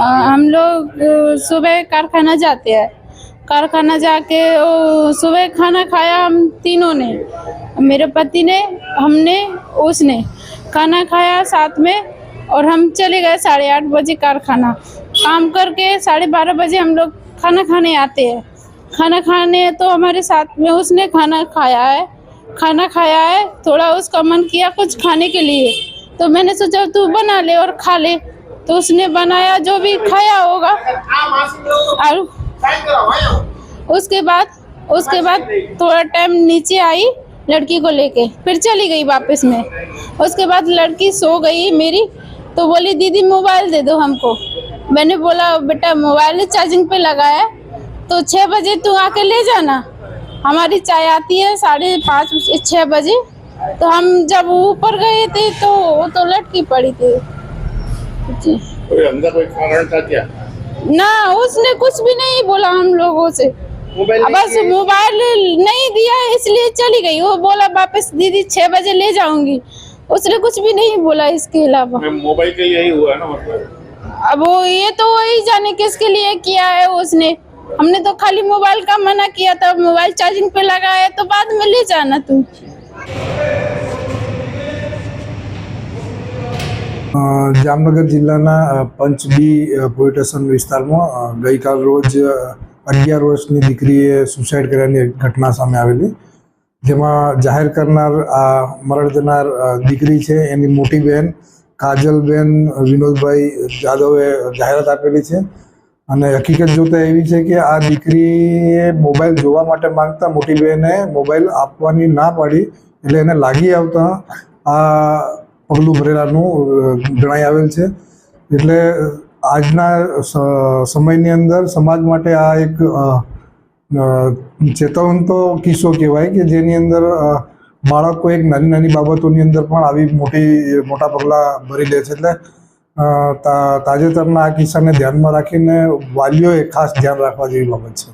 हम लोग सुबह कारखाना जाते हैं। कारखाना जाके सुबह खाना खाया हम तीनों ने, मेरे पति ने, हमने, उसने खाना खाया साथ में और हम चले गए 8:30 बजे कारखाना। काम करके 12:30 बजे हम लोग खाना खाने आते हैं। खाना खाने तो हमारे साथ में उसने खाना खाया है। थोड़ा उसका मन किया कुछ खाने के लिए, तो मैंने सोचा तू बना ले और खा ले। तो उसने बनाया, जो भी खाया होगा। और उसके बाद थोड़ा टाइम नीचे आई लड़की को लेके, फिर चली गई वापस में। उसके बाद लड़की सो गई मेरी, तो बोली दीदी मोबाइल दे दो हमको। मैंने बोला बेटा मोबाइल चार्जिंग पे लगा है, तो 6 बजे तू आके ले जाना। हमारी चाय आती है 5:30 6 बजे। तो हम जब ऊपर गए थे तो वो तो लटकी पड़ी थी जी। कोई अंदर कोई कारण था क्या? ना, उसने कुछ भी नहीं बोला हम लोगों से। बस मोबाइल नहीं दिया इसलिए चली गई। वो बोला वापस दीदी 6 बजे ले जाऊंगी। उसने कुछ भी नहीं बोला इसके अलावा। मोबाइल के लिए ही हुआ ना मतलब? अब वो ये तो वही जाने किसके लिए किया है उसने। हमने तो खाली मोबाइल का मना किया था, मोबाइल चार्जिंग पे लगा है तो बाद में ले जाना तू। જામનગર જિલ્લાના પંચબી પોલીસ સ્ટેશન વિસ્તારમાં ગઈકાલ રોજ 11 વર્ષની દીકરીએ સુસાઇડ કર્યાની ઘટના સામે આવેલી, જેમાં જાહેર કરનાર મરણ જનાર દીકરી છે એની મોટી બહેન કાજલબેન વિનોદભાઈ જાદવે જાહેરાત આપેલી છે. અને હકીકત જોતા એવી છે કે આ દીકરીએ મોબાઈલ જોવા માટે માંગતા મોટી બહેને મોબાઈલ આપવાની ના પાડી, એટલે એને લાગી આવતા આ પગલું ભરેલાનું જણાઈ આવેલ છે. એટલે આજના સમયની અંદર સમાજ માટે આ એક ચેતવંતો કિસ્સો કહેવાય કે જેની અંદર બાળકો એક નાની નાની બાબતોની અંદર પણ આવી મોટા પગલાં ભરી લે છે. એટલે તાજેતરના આ કિસ્સાને ધ્યાનમાં રાખીને વાલીઓએ ખાસ ધ્યાન રાખવા જેવી બાબત છે.